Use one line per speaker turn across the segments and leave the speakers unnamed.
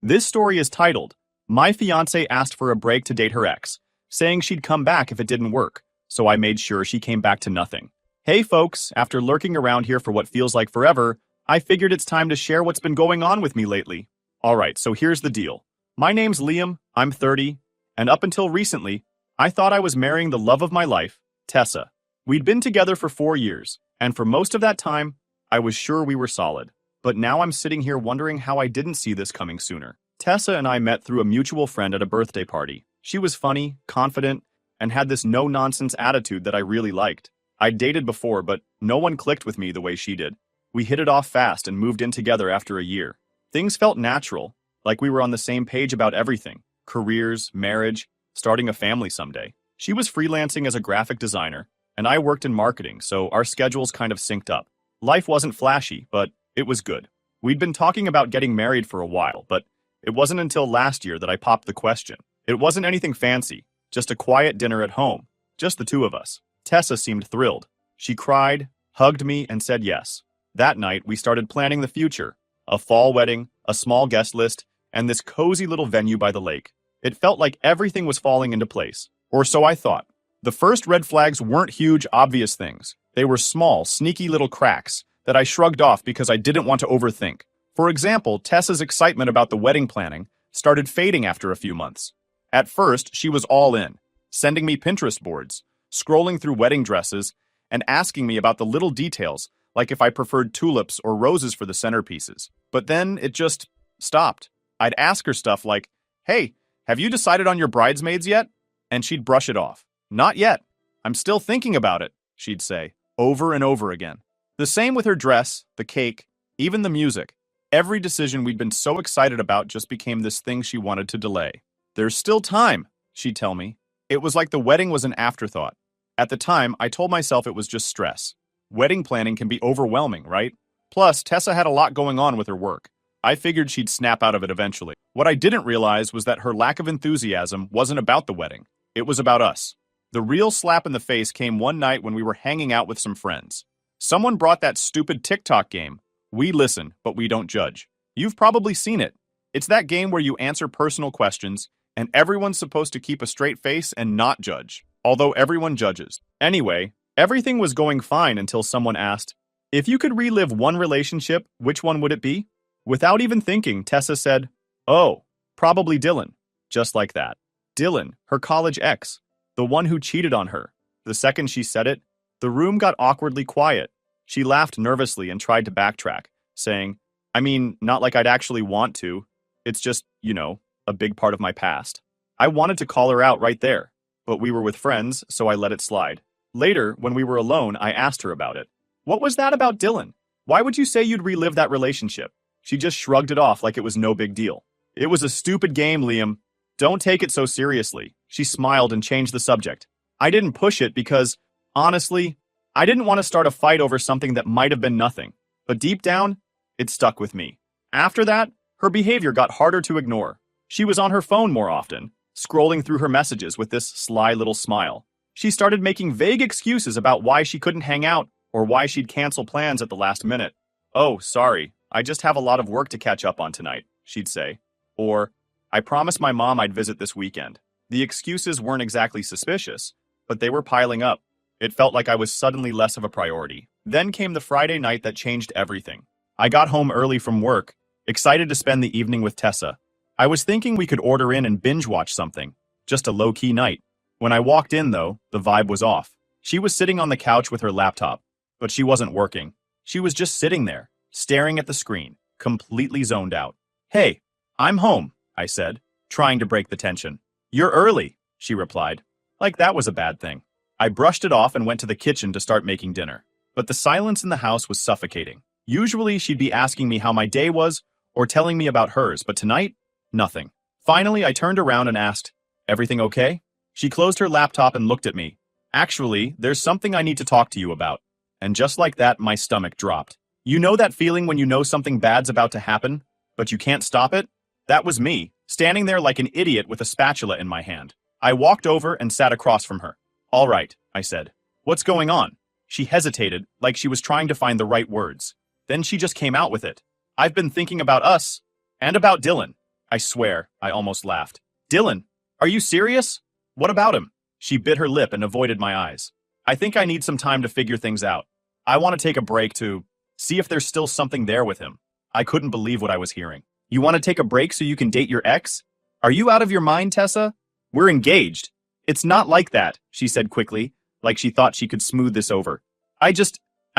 This story is titled, My Fiancée Asked for a Break to Date Her Ex, saying she'd come back if it didn't work, so I made sure she came back to nothing. Hey folks, after lurking around here for what feels like forever, I figured it's time to share what's been going on with me lately. Alright, so here's the deal. My name's Liam, I'm 30, and up until recently, I thought I was marrying the love of my life, Tessa. We'd been together for 4 years, and for most of that time, I was sure we were solid. But now I'm sitting here wondering how I didn't see this coming sooner. Tessa and I met through a mutual friend at a birthday party. She was funny, confident, and had this no-nonsense attitude that I really liked. I'd dated before, but no one clicked with me the way she did. We hit it off fast and moved in together after a year. Things felt natural, like we were on the same page about everything. Careers, marriage, starting a family someday. She was freelancing as a graphic designer, and I worked in marketing, so our schedules kind of synced up. Life wasn't flashy, but it was good. We'd been talking about getting married for a while, but it wasn't until last year that I popped the question. It wasn't anything fancy, just a quiet dinner at home, just the two of us. Tessa seemed thrilled. She cried, hugged me, and said yes. That night, we started planning the future. A fall wedding, a small guest list, and this cozy little venue by the lake. It felt like everything was falling into place. Or so I thought. The first red flags weren't huge, obvious things. They were small, sneaky little cracks that I shrugged off because I didn't want to overthink. For example, Tessa's excitement about the wedding planning started fading after a few months. At first, she was all in, sending me Pinterest boards, scrolling through wedding dresses, and asking me about the little details, like if I preferred tulips or roses for the centerpieces. But then it just stopped. I'd ask her stuff like, "Hey, have you decided on your bridesmaids yet?" And she'd brush it off. "Not yet. I'm still thinking about it," she'd say, over and over again. The same with her dress, the cake, even the music. Every decision we'd been so excited about just became this thing she wanted to delay. "There's still time," she'd tell me. It was like the wedding was an afterthought. At the time, I told myself it was just stress. Wedding planning can be overwhelming, right? Plus, Tessa had a lot going on with her work. I figured she'd snap out of it eventually. What I didn't realize was that her lack of enthusiasm wasn't about the wedding. It was about us. The real slap in the face came one night when we were hanging out with some friends. Someone brought that stupid TikTok game. We listen, but we don't judge. You've probably seen it. It's that game where you answer personal questions, and everyone's supposed to keep a straight face and not judge, although everyone judges. Anyway, everything was going fine until someone asked, "If you could relive one relationship, which one would it be?" Without even thinking, Tessa said, "Oh, probably Dylan." Just like that. Dylan, her college ex, the one who cheated on her. The second she said it, the room got awkwardly quiet. She laughed nervously and tried to backtrack, saying, "I mean, not like I'd actually want to. It's just, a big part of my past." I wanted to call her out right there, but we were with friends, so I let it slide. Later, when we were alone, I asked her about it. "What was that about Dylan? Why would you say you'd relive that relationship?" She just shrugged it off like it was no big deal. "It was a stupid game, Liam. Don't take it so seriously." She smiled and changed the subject. I didn't push it because, honestly, I didn't want to start a fight over something that might have been nothing. But deep down, it stuck with me. After that, her behavior got harder to ignore. She was on her phone more often, scrolling through her messages with this sly little smile. She started making vague excuses about why she couldn't hang out or why she'd cancel plans at the last minute. "Oh, sorry, I just have a lot of work to catch up on tonight," she'd say. Or, "I promised my mom I'd visit this weekend." The excuses weren't exactly suspicious, but they were piling up. It felt like I was suddenly less of a priority. Then came the Friday night that changed everything. I got home early from work, excited to spend the evening with Tessa. I was thinking we could order in and binge watch something, just a low-key night. When I walked in, though, the vibe was off. She was sitting on the couch with her laptop, but she wasn't working. She was just sitting there, staring at the screen, completely zoned out. "Hey, I'm home," I said, trying to break the tension. "You're early," she replied, like that was a bad thing. I brushed it off and went to the kitchen to start making dinner. But the silence in the house was suffocating. Usually she'd be asking me how my day was or telling me about hers, but tonight, nothing. Finally, I turned around and asked, "Everything okay?" She closed her laptop and looked at me. "Actually, there's something I need to talk to you about." And just like that, my stomach dropped. You know that feeling when you know something bad's about to happen, but you can't stop it? That was me, standing there like an idiot with a spatula in my hand. I walked over and sat across from her. "All right," I said. "What's going on?" She hesitated, like she was trying to find the right words. Then she just came out with it. "I've been thinking about us, and about Dylan. I swear, I almost laughed. Dylan, are you serious? What about him? She bit her lip and avoided my eyes. I think I need some time to figure things out. I want to take a break to see if there's still something there with him. I couldn't believe what I was hearing. You want to take a break so you can date your ex? Are you out of your mind, Tessa? We're engaged. It's not like that, she said quickly, like she thought she could smooth this over. I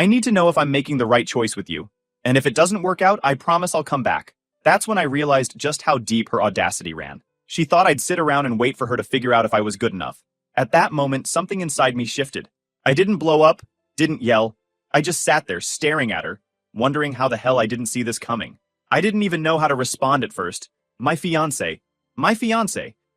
need to know if I'm making the right choice with you. And if it doesn't work out, I promise I'll come back. That's when I realized just how deep her audacity ran. She thought I'd sit around and wait for her to figure out if I was good enough. At that moment, something inside me shifted. I didn't blow up, didn't yell. I just sat there staring at her, wondering how the hell I didn't see this coming. I didn't even know how to respond at first. My fiancé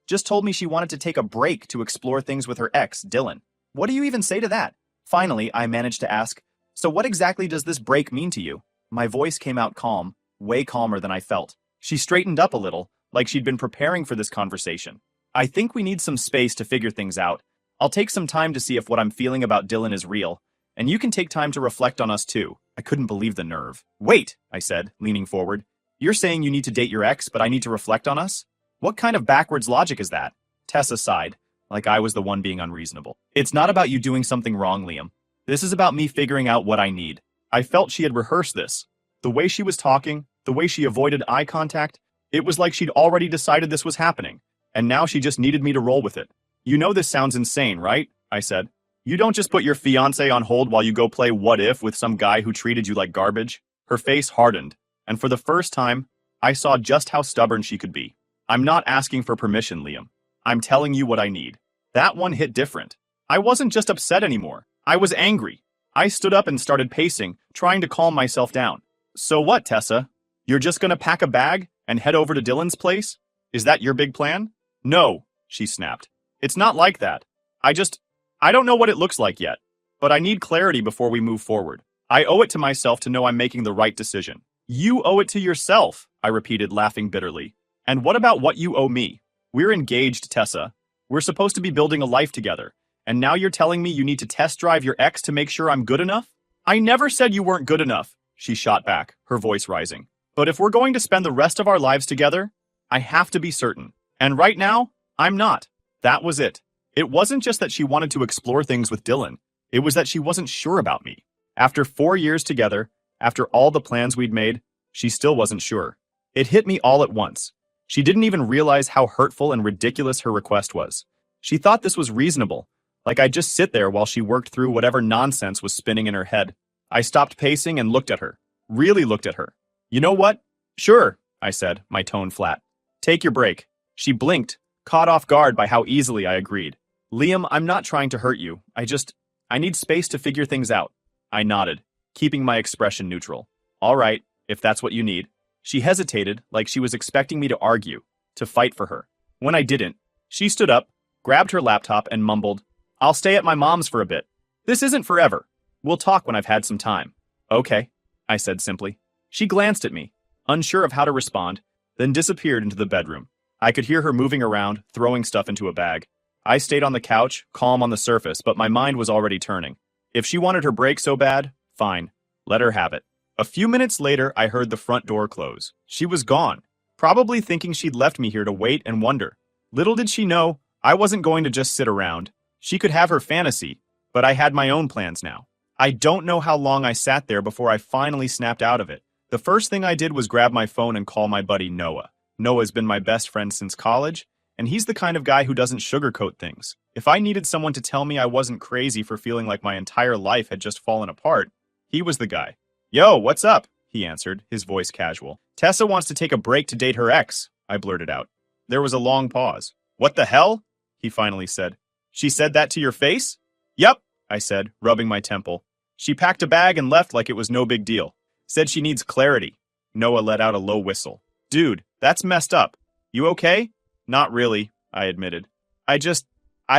just told me she wanted to take a break to explore things with her ex, Dylan. What do you even say to that? Finally, I managed to ask, so what exactly does this break mean to you? My voice came out calm, way calmer than I felt. She straightened up a little, like she'd been preparing for this conversation. I think we need some space to figure things out. I'll take some time to see if what I'm feeling about Dylan is real, and you can take time to reflect on us too. I couldn't believe the nerve. Wait, I said, leaning forward. You're saying you need to date your ex, but I need to reflect on us? What kind of backwards logic is that? Tessa sighed, like I was the one being unreasonable. It's not about you doing something wrong, Liam. This is about me figuring out what I need. I felt she had rehearsed this. The way she was talking, the way she avoided eye contact, it was like she'd already decided this was happening, and now she just needed me to roll with it. You know this sounds insane, right? I said. You don't just put your fiancé on hold while you go play what if with some guy who treated you like garbage. Her face hardened, and for the first time, I saw just how stubborn she could be. I'm not asking for permission, Liam. I'm telling you what I need. That one hit different. I wasn't just upset anymore. I was angry. I stood up and started pacing, trying to calm myself down. So what, Tessa? You're just gonna pack a bag and head over to Dylan's place? Is that your big plan? No, she snapped. It's not like that. I don't know what it looks like yet, but I need clarity before we move forward. I owe it to myself to know I'm making the right decision. You owe it to yourself, I repeated, laughing bitterly. And what about what you owe me? We're engaged, Tessa. We're supposed to be building a life together. And now you're telling me you need to test drive your ex to make sure I'm good enough? I never said you weren't good enough, she shot back, her voice rising. But if we're going to spend the rest of our lives together, I have to be certain. And right now, I'm not. That was it. It wasn't just that she wanted to explore things with Dylan. It was that she wasn't sure about me. After 4 years together, after all the plans we'd made, she still wasn't sure. It hit me all at once. She didn't even realize how hurtful and ridiculous her request was. She thought this was reasonable, like I'd just sit there while she worked through whatever nonsense was spinning in her head. I stopped pacing and looked at her. Really looked at her. You know what? Sure, I said, my tone flat. Take your break. She blinked, caught off guard by how easily I agreed. Liam, I'm not trying to hurt you. I need space to figure things out. I nodded, keeping my expression neutral. All right, if that's what you need. She hesitated, like she was expecting me to argue, to fight for her. When I didn't, she stood up, grabbed her laptop, and mumbled, I'll stay at my mom's for a bit. This isn't forever. We'll talk when I've had some time. Okay, I said simply. She glanced at me, unsure of how to respond, then disappeared into the bedroom. I could hear her moving around, throwing stuff into a bag. I stayed on the couch, calm on the surface, but my mind was already turning. If she wanted her break so bad, fine. Let her have it. A few minutes later, I heard the front door close. She was gone, probably thinking she'd left me here to wait and wonder. Little did she know, I wasn't going to just sit around. She could have her fantasy, but I had my own plans now. I don't know how long I sat there before I finally snapped out of it. The first thing I did was grab my phone and call my buddy Noah. Noah's been my best friend since college, and he's the kind of guy who doesn't sugarcoat things. If I needed someone to tell me I wasn't crazy for feeling like my entire life had just fallen apart, he was the guy. Yo, what's up? He answered, his voice casual. Tessa wants to take a break to date her ex, I blurted out. There was a long pause. What the hell? He finally said. She said that to your face? Yup, I said, rubbing my temple. She packed a bag and left like it was no big deal. Said she needs clarity. Noah let out a low whistle. Dude, that's messed up. You okay? Not really, I admitted. I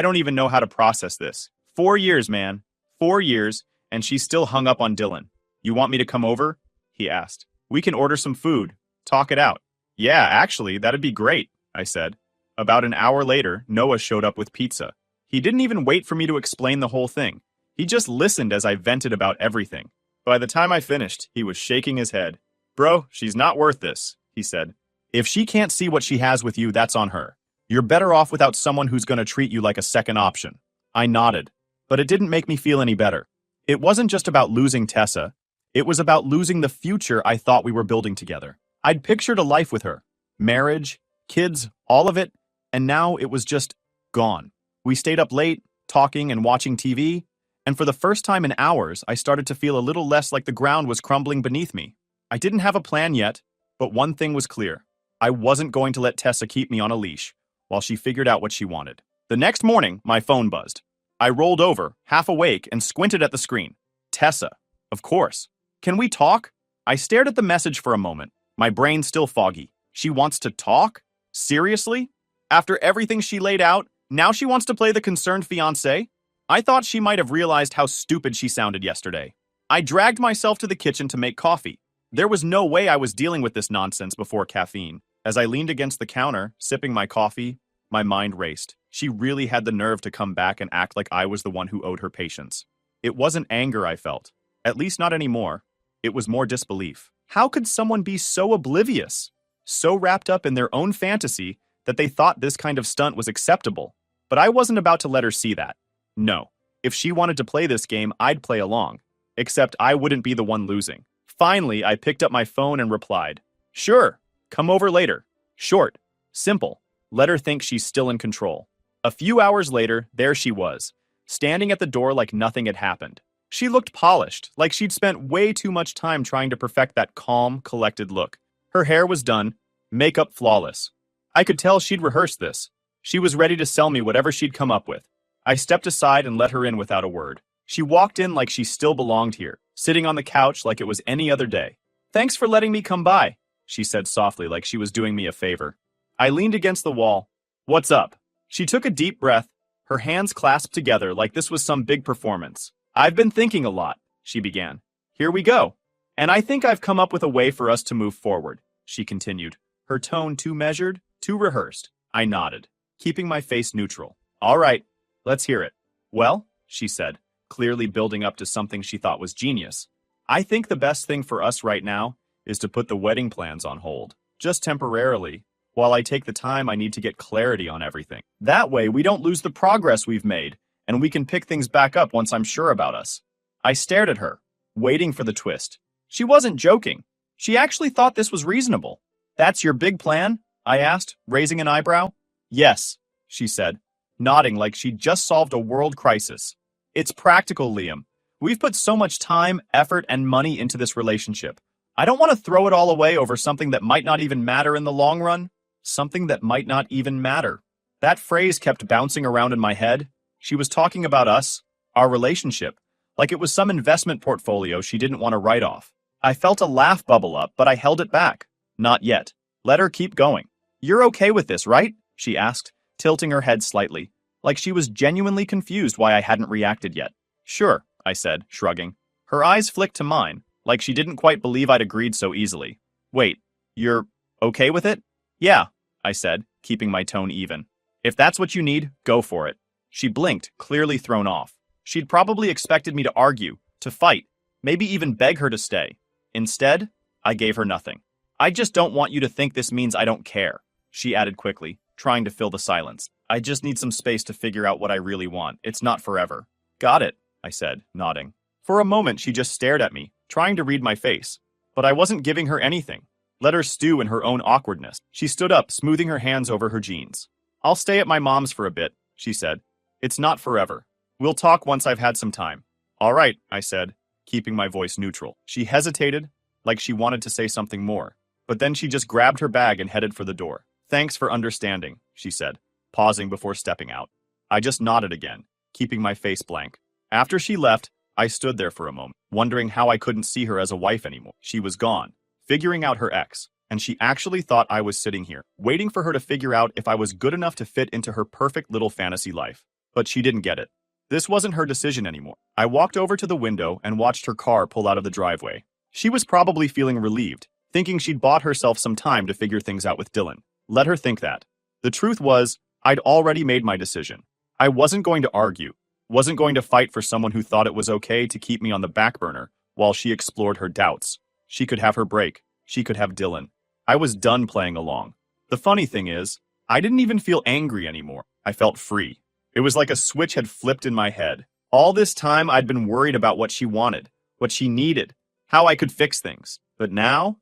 don't even know how to process this. 4 years, man. 4 years, and she's still hung up on Dylan. You want me to come over? He asked. We can order some food. Talk it out. Yeah, actually, that'd be great, I said. About an hour later, Noah showed up with pizza. He didn't even wait for me to explain the whole thing. He just listened as I vented about everything. By the time I finished, he was shaking his head. Bro, she's not worth this, he said. If she can't see what she has with you, that's on her. You're better off without someone who's going to treat you like a second option. I nodded, but it didn't make me feel any better. It wasn't just about losing Tessa. It was about losing the future I thought we were building together. I'd pictured a life with her. Marriage, kids, all of it, and now it was just gone. We stayed up late, talking and watching TV, and for the first time in hours, I started to feel a little less like the ground was crumbling beneath me. I didn't have a plan yet, but one thing was clear. I wasn't going to let Tessa keep me on a leash while she figured out what she wanted. The next morning, my phone buzzed. I rolled over, half awake, and squinted at the screen. Tessa, of course. Can we talk? I stared at the message for a moment, my brain still foggy. She wants to talk? Seriously? After everything she laid out, now she wants to play the concerned fiancé? I thought she might have realized how stupid she sounded yesterday. I dragged myself to the kitchen to make coffee. There was no way I was dealing with this nonsense before caffeine. As I leaned against the counter, sipping my coffee, my mind raced. She really had the nerve to come back and act like I was the one who owed her patience. It wasn't anger I felt. At least not anymore. It was more disbelief. How could someone be so oblivious? So wrapped up in their own fantasy that they thought this kind of stunt was acceptable. But I wasn't about to let her see that. No. If she wanted to play this game, I'd play along. Except I wouldn't be the one losing. Finally, I picked up my phone and replied, "Sure, come over later." Short, simple. Let her think she's still in control. A few hours later, there she was, standing at the door like nothing had happened. She looked polished, like she'd spent way too much time trying to perfect that calm, collected look. Her hair was done, makeup flawless. I could tell she'd rehearsed this. She was ready to sell me whatever she'd come up with. I stepped aside and let her in without a word. She walked in like she still belonged here, sitting on the couch like it was any other day. "Thanks for letting me come by," she said softly like she was doing me a favor. I leaned against the wall. "What's up?" She took a deep breath, her hands clasped together like this was some big performance. "I've been thinking a lot," she began. "Here we go. And I think I've come up with a way for us to move forward," she continued, her tone too measured, too rehearsed. I nodded, keeping my face neutral. "All right, let's hear it." "Well," she said, clearly building up to something she thought was genius, "I think the best thing for us right now is to put the wedding plans on hold, just temporarily, while I take the time I need to get clarity on everything. That way, we don't lose the progress we've made, and we can pick things back up once I'm sure about us." I stared at her, waiting for the twist. She wasn't joking. She actually thought this was reasonable. "That's your big plan?" I asked, raising an eyebrow. "Yes," she said, nodding like she'd just solved a world crisis. "It's practical, Liam. We've put so much time, effort, and money into this relationship. I don't want to throw it all away over something that might not even matter in the long run. Something that might not even matter." That phrase kept bouncing around in my head. She was talking about us, our relationship, like it was some investment portfolio she didn't want to write off. I felt a laugh bubble up, but I held it back. "Not yet. Let her keep going." "You're okay with this, right?" she asked, tilting her head slightly, like she was genuinely confused why I hadn't reacted yet. "Sure," I said, shrugging. Her eyes flicked to mine, like she didn't quite believe I'd agreed so easily. "Wait, you're okay with it?" "Yeah," I said, keeping my tone even. "If that's what you need, go for it." She blinked, clearly thrown off. She'd probably expected me to argue, to fight, maybe even beg her to stay. Instead, I gave her nothing. "I just don't want you to think this means I don't care," she added quickly, trying to fill the silence. "I just need some space to figure out what I really want. It's not forever." "Got it," I said, nodding. For a moment, she just stared at me, trying to read my face. But I wasn't giving her anything. Let her stew in her own awkwardness. She stood up, smoothing her hands over her jeans. "I'll stay at my mom's for a bit," she said. "It's not forever. We'll talk once I've had some time." "All right," I said, keeping my voice neutral. She hesitated, like she wanted to say something more. But then she just grabbed her bag and headed for the door. "Thanks for understanding," she said, pausing before stepping out. I just nodded again, keeping my face blank. After she left, I stood there for a moment, wondering how I couldn't see her as a wife anymore. She was gone, figuring out her ex, and she actually thought I was sitting here, waiting for her to figure out if I was good enough to fit into her perfect little fantasy life. But she didn't get it. This wasn't her decision anymore. I walked over to the window and watched her car pull out of the driveway. She was probably feeling relieved, thinking she'd bought herself some time to figure things out with Dylan. Let her think that. The truth was, I'd already made my decision. I wasn't going to argue, wasn't going to fight for someone who thought it was okay to keep me on the back burner while she explored her doubts. She could have her break. She could have Dylan. I was done playing along. The funny thing is, I didn't even feel angry anymore. I felt free. It was like a switch had flipped in my head. All this time I'd been worried about what she wanted, what she needed, how I could fix things. But now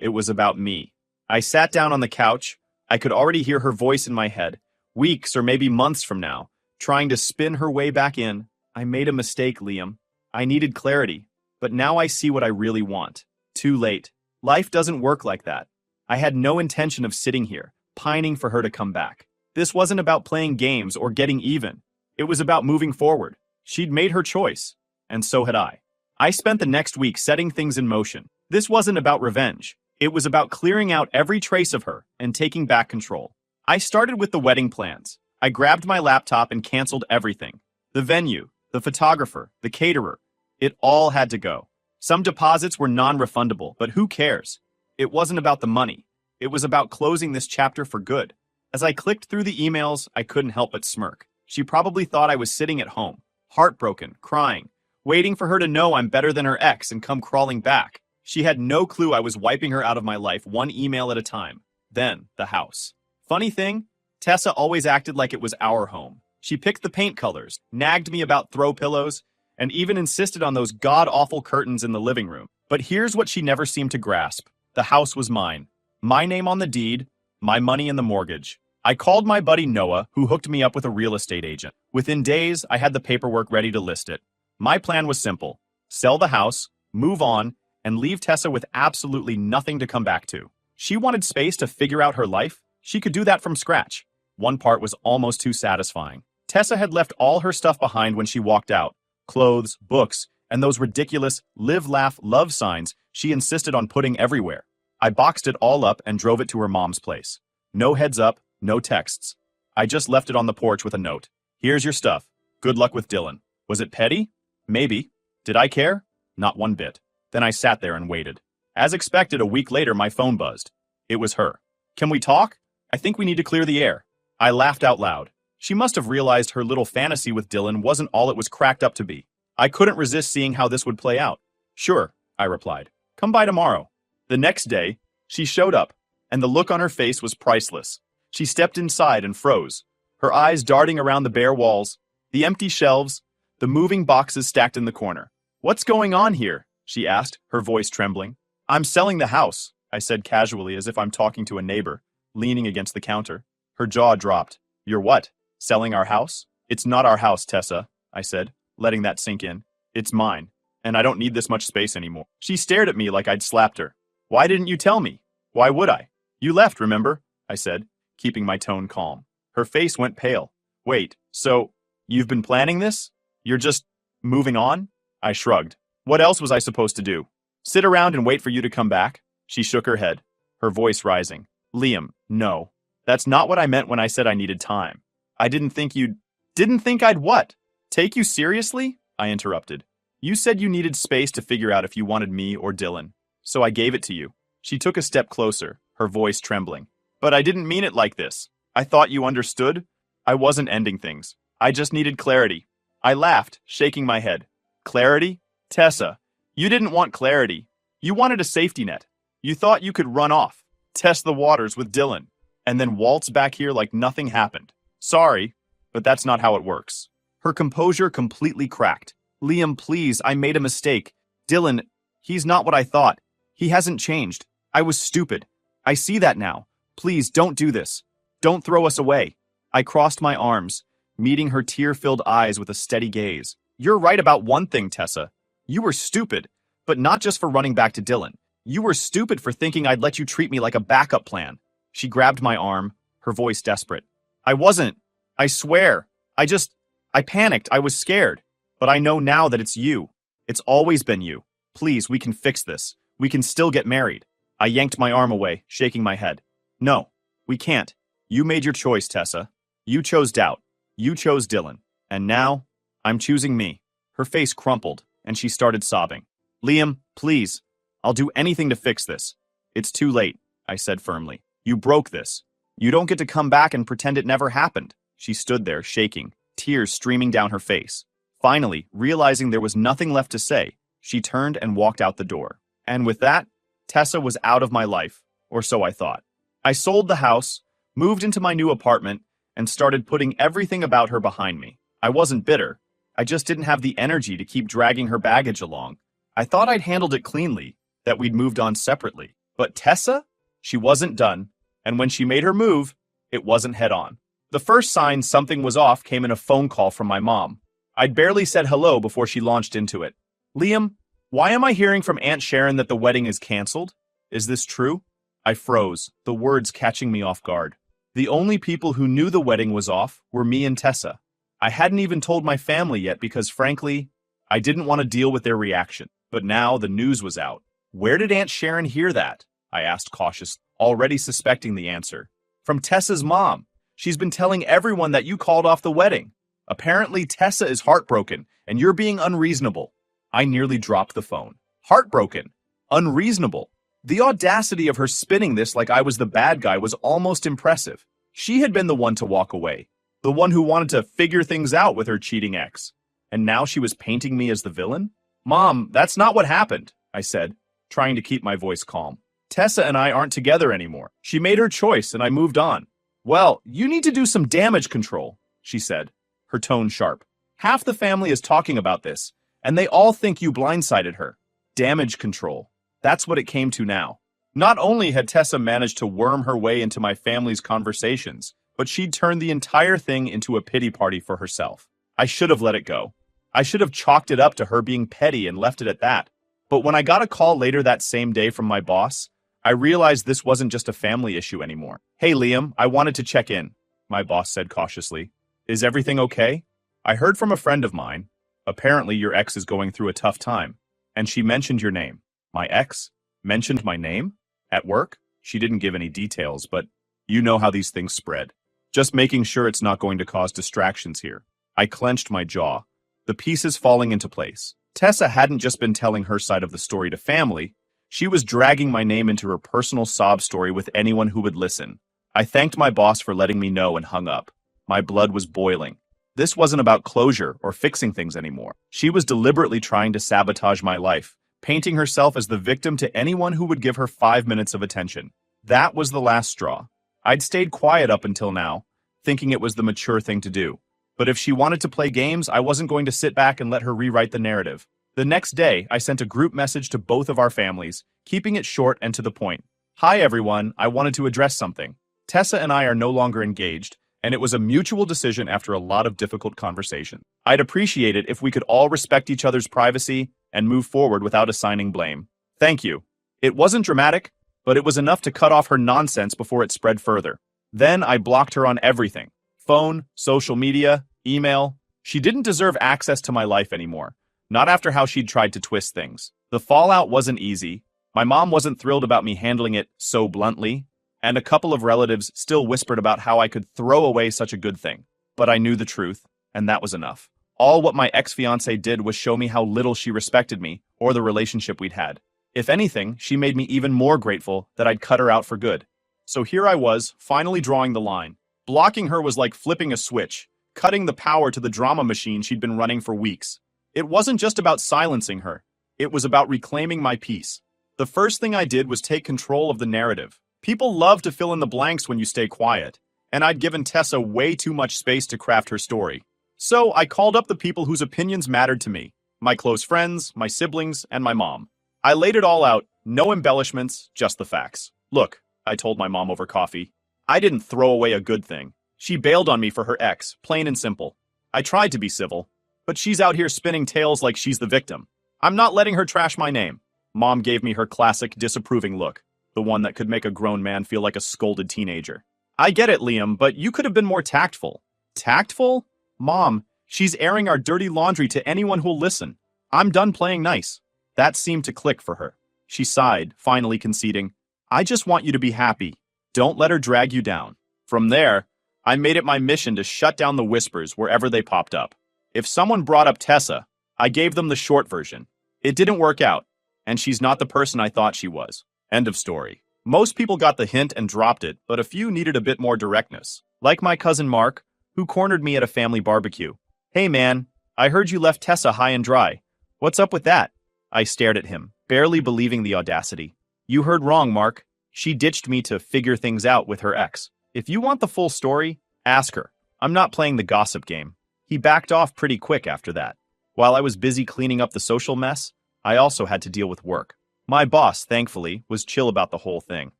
it was about me. I sat down on the couch. I could already hear her voice in my head, weeks or maybe months from now, trying to spin her way back in. I made a mistake, Liam. I needed clarity, but now I see what I really want. Too late. Life doesn't work like that. I had no intention of sitting here, pining for her to come back. This wasn't about playing games or getting even. It was about moving forward. She'd made her choice, and so had I. I spent the next week setting things in motion. This wasn't about revenge. It was about clearing out every trace of her and taking back control. I started with the wedding plans. I grabbed my laptop and canceled everything. The venue, the photographer, the caterer. It all had to go. Some deposits were non-refundable, but who cares? It wasn't about the money. It was about closing this chapter for good. As I clicked through the emails, I couldn't help but smirk. She probably thought I was sitting at home, heartbroken, crying, waiting for her to know I'm better than her ex and come crawling back. She had no clue I was wiping her out of my life one email at a time. Then, the house. Funny thing, Tessa always acted like it was our home. She picked the paint colors, nagged me about throw pillows, and even insisted on those god-awful curtains in the living room. But here's what she never seemed to grasp. The house was mine. My name on the deed, my money in the mortgage. I called my buddy Noah, who hooked me up with a real estate agent. Within days, I had the paperwork ready to list it. My plan was simple. Sell the house, move on, and leave Tessa with absolutely nothing to come back to. She wanted space to figure out her life. She could do that from scratch. One part was almost too satisfying. Tessa had left all her stuff behind when she walked out. Clothes, books, and those ridiculous live, laugh, love signs she insisted on putting everywhere. I boxed it all up and drove it to her mom's place. No heads up, no texts. I just left it on the porch with a note. Here's your stuff. Good luck with Dylan. Was it petty? Maybe. Did I care? Not one bit. Then I sat there and waited. As expected, a week later, my phone buzzed. It was her. Can we talk? I think we need to clear the air. I laughed out loud. She must have realized her little fantasy with Dylan wasn't all it was cracked up to be. I couldn't resist seeing how this would play out. Sure, I replied. Come by tomorrow. The next day, she showed up, and the look on her face was priceless. She stepped inside and froze, her eyes darting around the bare walls, the empty shelves, the moving boxes stacked in the corner. What's going on here? She asked, her voice trembling. I'm selling the house, I said casually as if I'm talking to a neighbor, leaning against the counter. Her jaw dropped. You're what? Selling our house? It's not our house, Tessa, I said, letting that sink in. It's mine, and I don't need this much space anymore. She stared at me like I'd slapped her. Why didn't you tell me? Why would I? You left, remember? I said, keeping my tone calm. Her face went pale. Wait, so you've been planning this? You're just moving on? I shrugged. What else was I supposed to do? Sit around and wait for you to come back? She shook her head, her voice rising. Liam, no. That's not what I meant when I said I needed time. I didn't think you'd... Didn't think I'd what? Take you seriously? I interrupted. You said you needed space to figure out if you wanted me or Dylan. So I gave it to you. She took a step closer, her voice trembling. But I didn't mean it like this. I thought you understood. I wasn't ending things. I just needed clarity. I laughed, shaking my head. Clarity? Tessa, you didn't want clarity. You wanted a safety net. You thought you could run off, test the waters with Dylan, and then waltz back here like nothing happened. Sorry, but that's not how it works. Her composure completely cracked. Liam, please, I made a mistake. Dylan, he's not what I thought. He hasn't changed. I was stupid. I see that now. Please, don't do this. Don't throw us away. I crossed my arms, meeting her tear-filled eyes with a steady gaze. You're right about one thing, Tessa. You were stupid, but not just for running back to Dylan. You were stupid for thinking I'd let you treat me like a backup plan. She grabbed my arm, her voice desperate. I wasn't. I swear. I panicked. I was scared. But I know now that it's you. It's always been you. Please, we can fix this. We can still get married. I yanked my arm away, shaking my head. No, we can't. You made your choice, Tessa. You chose doubt. You chose Dylan. And now, I'm choosing me. Her face crumpled, and she started sobbing. Liam, please. I'll do anything to fix this. It's too late, I said firmly. You broke this. You don't get to come back and pretend it never happened. She stood there, shaking, tears streaming down her face. Finally, realizing there was nothing left to say, she turned and walked out the door. And with that, Tessa was out of my life. or so I thought. I sold the house, moved into my new apartment, and started putting everything about her behind me. I wasn't bitter. I just didn't have the energy to keep dragging her baggage along. I thought I'd handled it cleanly, that we'd moved on separately. But Tessa? She wasn't done, and when she made her move, it wasn't head on. The first sign something was off came in a phone call from my mom. I'd barely said hello before she launched into it. Liam, why am I hearing from Aunt Sharon that the wedding is canceled? Is this true? I froze, the words catching me off guard. The only people who knew the wedding was off were me and Tessa. I hadn't even told my family yet because, frankly, I didn't want to deal with their reaction. But now the news was out. Where did Aunt Sharon hear that? I asked cautiously, already suspecting the answer. From Tessa's mom. She's been telling everyone that you called off the wedding. Apparently Tessa is heartbroken, and you're being unreasonable. I nearly dropped the phone. Heartbroken. Unreasonable. The audacity of her spinning this like I was the bad guy was almost impressive. She had been the one to walk away, the one who wanted to figure things out with her cheating ex. And now she was painting me as the villain? Mom, that's not what happened, I said, trying to keep my voice calm. Tessa and I aren't together anymore. She made her choice and I moved on. Well, you need to do some damage control, she said, her tone sharp. Half the family is talking about this, and they all think you blindsided her. Damage control. That's what it came to now. Not only had Tessa managed to worm her way into my family's conversations, but she'd turned the entire thing into a pity party for herself. I should have let it go. I should have chalked it up to her being petty and left it at that. But when I got a call later that same day from my boss, I realized this wasn't just a family issue anymore. Hey, Liam, I wanted to check in, my boss said cautiously. Is everything okay? I heard from a friend of mine. Apparently your ex is going through a tough time, and she mentioned your name. My ex mentioned my name? At work? She didn't give any details, but you know how these things spread. Just making sure it's not going to cause distractions here. I clenched my jaw, the pieces falling into place. Tessa hadn't just been telling her side of the story to family. She was dragging my name into her personal sob story with anyone who would listen. I thanked my boss for letting me know and hung up. My blood was boiling. This wasn't about closure or fixing things anymore. She was deliberately trying to sabotage my life, painting herself as the victim to anyone who would give her 5 minutes of attention. That was the last straw. I'd stayed quiet up until now, thinking it was the mature thing to do. But if she wanted to play games, I wasn't going to sit back and let her rewrite the narrative. The next day, I sent a group message to both of our families, keeping it short and to the point. Hi everyone, I wanted to address something. Tessa and I are no longer engaged, and it was a mutual decision after a lot of difficult conversation. I'd appreciate it if we could all respect each other's privacy and move forward without assigning blame. Thank you. It wasn't dramatic, but it was enough to cut off her nonsense before it spread further. Then I blocked her on everything. Phone, social media, email. She didn't deserve access to my life anymore. Not after how she'd tried to twist things. The fallout wasn't easy. My mom wasn't thrilled about me handling it so bluntly, and a couple of relatives still whispered about how I could throw away such a good thing. But I knew the truth, and that was enough. All what my ex-fiancée did was show me how little she respected me or the relationship we'd had. If anything, she made me even more grateful that I'd cut her out for good. So here I was, finally drawing the line. Blocking her was like flipping a switch, cutting the power to the drama machine she'd been running for weeks. It wasn't just about silencing her. It was about reclaiming my peace. The first thing I did was take control of the narrative. People love to fill in the blanks when you stay quiet, and I'd given Tessa way too much space to craft her story. So I called up the people whose opinions mattered to me. My close friends, my siblings, and my mom. I laid it all out, no embellishments, just the facts. Look, I told my mom over coffee, I didn't throw away a good thing. She bailed on me for her ex, plain and simple. I tried to be civil, but she's out here spinning tales like she's the victim. I'm not letting her trash my name. Mom gave me her classic disapproving look, the one that could make a grown man feel like a scolded teenager. I get it, Liam, but you could have been more tactful. Tactful? Mom, she's airing our dirty laundry to anyone who'll listen. I'm done playing nice. That seemed to click for her. She sighed, finally conceding, I just want you to be happy. Don't let her drag you down. From there, I made it my mission to shut down the whispers wherever they popped up. If someone brought up Tessa, I gave them the short version. It didn't work out, and she's not the person I thought she was. End of story. Most people got the hint and dropped it, but a few needed a bit more directness. Like my cousin Mark, who cornered me at a family barbecue. Hey man, I heard you left Tessa high and dry. What's up with that? I stared at him, barely believing the audacity. You heard wrong, Mark. She ditched me to figure things out with her ex. If you want the full story, ask her. I'm not playing the gossip game. He backed off pretty quick after that. While I was busy cleaning up the social mess, I also had to deal with work. My boss, thankfully, was chill about the whole thing.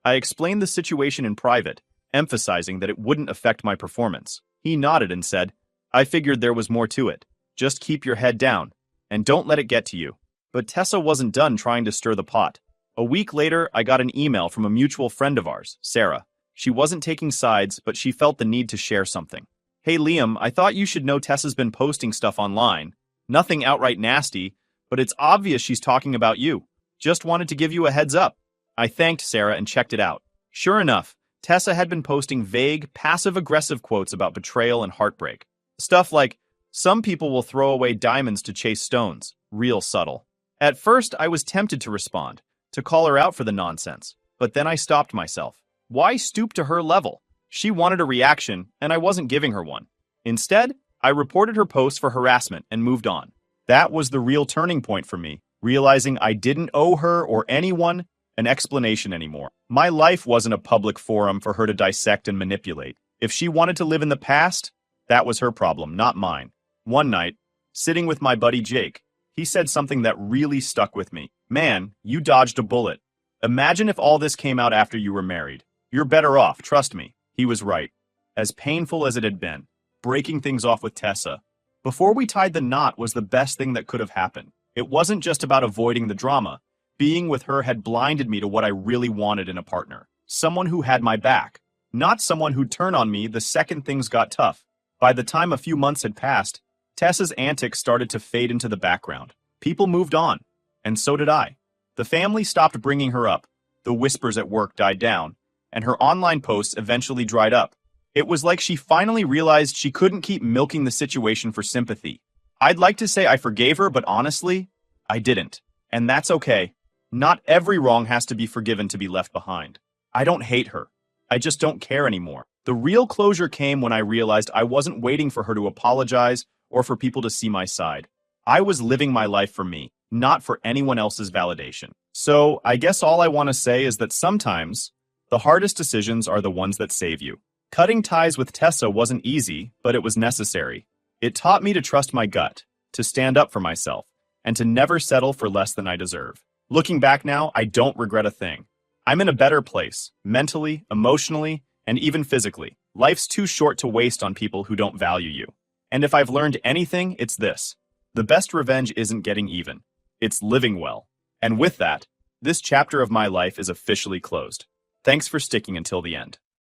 I explained the situation in private, emphasizing that it wouldn't affect my performance. He nodded and said, I figured there was more to it. Just keep your head down, and don't let it get to you. But Tessa wasn't done trying to stir the pot. A week later, I got an email from a mutual friend of ours, Sarah. She wasn't taking sides, but she felt the need to share something. Hey Liam, I thought you should know Tessa's been posting stuff online. Nothing outright nasty, but it's obvious she's talking about you. Just wanted to give you a heads up. I thanked Sarah and checked it out. Sure enough, Tessa had been posting vague, passive-aggressive quotes about betrayal and heartbreak. Stuff like, some people will throw away diamonds to chase stones. Real subtle. At first, I was tempted to respond, to call her out for the nonsense. But then I stopped myself. Why stoop to her level? She wanted a reaction, and I wasn't giving her one. Instead, I reported her post for harassment and moved on. That was the real turning point for me, realizing I didn't owe her or anyone an explanation anymore. My life wasn't a public forum for her to dissect and manipulate. If she wanted to live in the past, that was her problem, not mine. One night, sitting with my buddy Jake, he said something that really stuck with me. Man, you dodged a bullet. Imagine if all this came out after you were married. You're better off, trust me. He was right. As painful as it had been, breaking things off with Tessa, before we tied the knot was the best thing that could have happened. It wasn't just about avoiding the drama. Being with her had blinded me to what I really wanted in a partner. Someone who had my back, not someone who'd turn on me the second things got tough. By the time a few months had passed, Tessa's antics started to fade into the background. People moved on, and so did I. The family stopped bringing her up, the whispers at work died down, and her online posts eventually dried up. It was like she finally realized she couldn't keep milking the situation for sympathy. I'd like to say I forgave her, but honestly, I didn't. And that's okay. Not every wrong has to be forgiven to be left behind. I don't hate her. I just don't care anymore. The real closure came when I realized I wasn't waiting for her to apologize or for people to see my side. I was living my life for me, not for anyone else's validation. So I guess all I want to say is that sometimes the hardest decisions are the ones that save you. Cutting ties with Tessa wasn't easy, but it was necessary. It taught me to trust my gut, to stand up for myself, and to never settle for less than I deserve. Looking back now, I don't regret a thing. I'm in a better place, mentally, emotionally, and even physically. Life's too short to waste on people who don't value you. And if I've learned anything, it's this. The best revenge isn't getting even. It's living well. And with that, this chapter of my life is officially closed. Thanks for sticking until the end.